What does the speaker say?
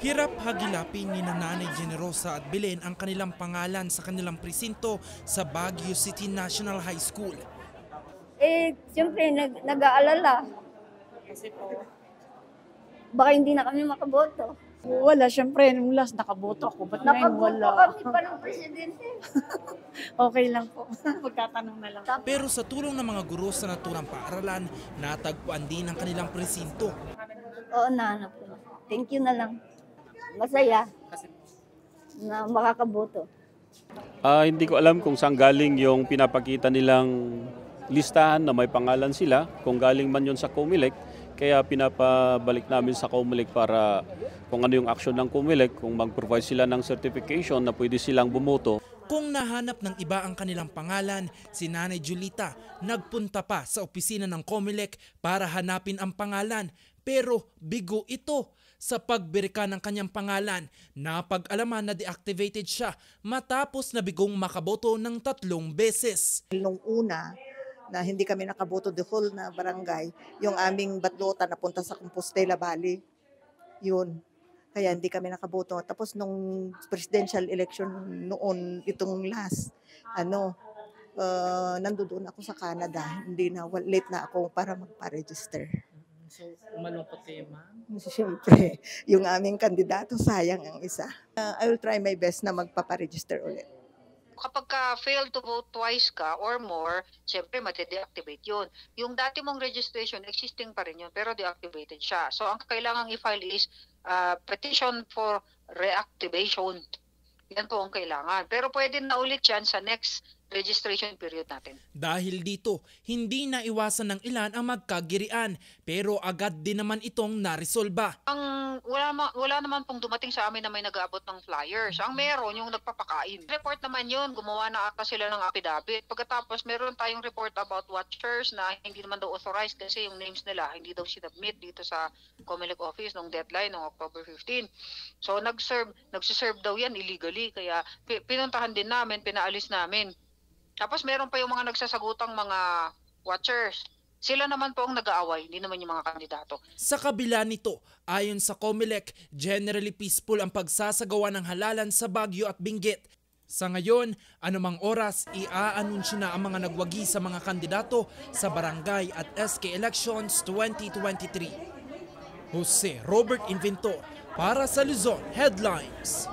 Hirap hagilapin ni Nanay Generosa at Belen ang kanilang pangalan sa kanilang presinto sa Baguio City National High School. Siyempre nag-aalala. Kasi po, baka hindi na kami makaboto. Wala, siyempre, nung last nakaboto ako. Ba't ngayon wala? Nakaboto kami pa ng presidente. Okay lang po. Magtatanong na lang. Pero sa tulong ng mga guro sa naturang paaralan, natagpuan din ang kanilang presinto. Oo, nahanap ko. Thank you na lang. Masaya na makakaboto. Hindi ko alam kung saan galing yung pinapakita nilang listahan na may pangalan sila, kung galing man yun sa COMELEC, kaya pinapabalik namin sa COMELEC para kung ano yung action ng COMELEC, kung mag-provide sila ng certification na pwede silang bumoto. Kung nahanap ng iba ang kanilang pangalan, si Nanay Julita nagpunta pa sa opisina ng COMELEC para hanapin ang pangalan. Pero bigo ito. Sa pagbirika ng kanyang pangalan, napag-alaman na deactivated siya matapos na bigong makaboto ng 3 beses. Nung una na hindi kami nakaboto the whole na barangay, yung aming batlota napunta sa Compostela Valley. Yun. Kaya hindi kami nakaboto. Tapos nung presidential election noon, itong last, nandoon ako sa Canada. Hindi na, late na ako para magpa-register. So, malungkot kayo, ma'am? Siyempre, yung aming kandidato, sayang ang isa. I will try my best na magpaparegister ulit. Kapag fail to vote twice ka or more, siyempre mati-deactivate yun. Yung dati mong registration, existing pa rin yun, pero deactivated siya. So, ang kailangang i-file is petition for reactivation. Yan po ang kailangan. Pero pwede na ulit yan sa next registration period natin. Dahil dito, hindi na iwasan ng ilan ang magkagirian, pero agad din naman itong naresolba. Wala naman pong dumating sa amin na may nag-aabot ng flyers. Ang meron yung nagpapakain. Report naman yun, gumawa na ata sila ng affidavit. Pagkatapos meron tayong report about watchers na hindi naman daw authorized kasi yung names nila hindi daw sinubmit dito sa COMELEC office nung deadline ng October 15. So nagsiserve daw yan illegally, kaya pinuntahan din namin, pinaalis namin. Tapos meron pa yung mga nagsasagutang mga watchers. Sila naman po ang nag-aaway, hindi naman yung mga kandidato. Sa kabila nito, ayon sa COMELEC, generally peaceful ang pagsasagawa ng halalan sa Baguio at Benguet. Sa ngayon, anumang oras, i-aanunsyo na ang mga nagwagi sa mga kandidato sa barangay at SK Elections 2023. Jose Robert Inventor para sa Luzon Headlines.